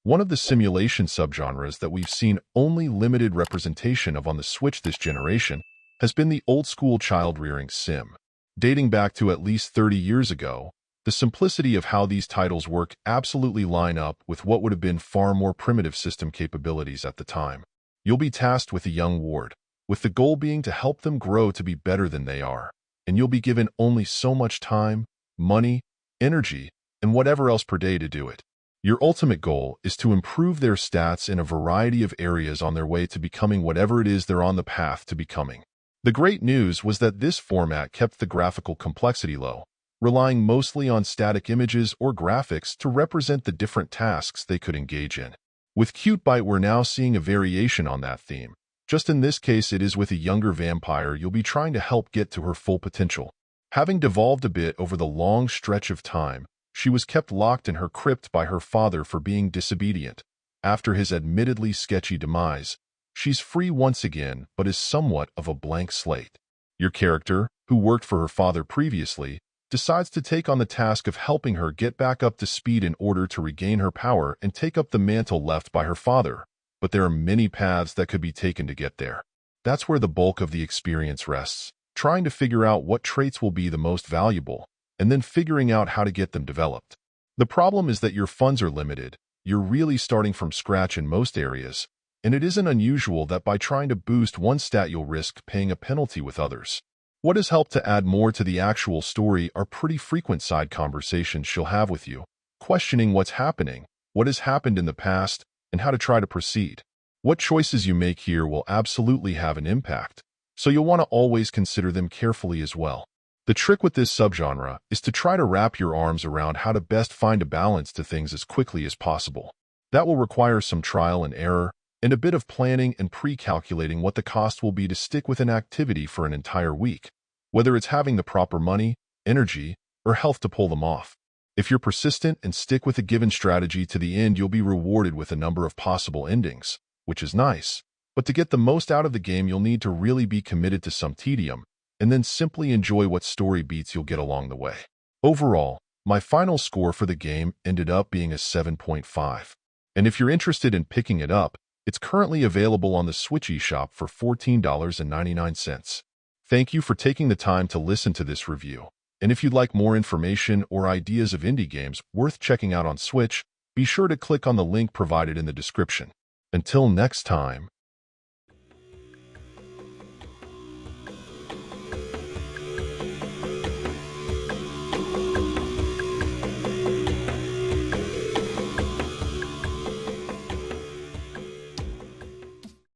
One of the simulation subgenres that we've seen only limited representation of on the Switch this generation has been the old-school child-rearing sim. Dating back to at least 30 years ago, the simplicity of how these titles work absolutely line up with what would have been far more primitive system capabilities at the time. You'll be tasked with a young ward, with the goal being to help them grow to be better than they are, and you'll be given only so much time, money, energy, and whatever else per day to do it. Your ultimate goal is to improve their stats in a variety of areas on their way to becoming whatever it is they're on the path to becoming. The great news was that this format kept the graphical complexity low, relying mostly on static images or graphics to represent the different tasks they could engage in. With Cutebite, we're now seeing a variation on that theme. Just in this case, it is with a younger vampire you'll be trying to help get to her full potential. Having devolved a bit over the long stretch of time, she was kept locked in her crypt by her father for being disobedient. After his admittedly sketchy demise, she's free once again, but is somewhat of a blank slate. Your character, who worked for her father previously, decides to take on the task of helping her get back up to speed in order to regain her power and take up the mantle left by her father. But there are many paths that could be taken to get there. That's where the bulk of the experience rests, trying to figure out what traits will be the most valuable, and then figuring out how to get them developed. The problem is that your funds are limited. You're really starting from scratch in most areas, and it isn't unusual that by trying to boost one stat you'll risk paying a penalty with others. What has helped to add more to the actual story are pretty frequent side conversations she'll have with you, questioning what's happening, what has happened in the past, and how to try to proceed. What choices you make here will absolutely have an impact, so you'll want to always consider them carefully as well. The trick with this subgenre is to try to wrap your arms around how to best find a balance to things as quickly as possible. That will require some trial and error, and a bit of planning and pre-calculating what the cost will be to stick with an activity for an entire week, whether it's having the proper money, energy, or health to pull them off. If you're persistent and stick with a given strategy to the end, you'll be rewarded with a number of possible endings, which is nice. But to get the most out of the game, you'll need to really be committed to some tedium, and then simply enjoy what story beats you'll get along the way. Overall, my final score for the game ended up being a 7.5. And if you're interested in picking it up, it's currently available on the Switch eShop for $14.99. Thank you for taking the time to listen to this review. And if you'd like more information or ideas of indie games worth checking out on Switch, be sure to click on the link provided in the description. Until next time.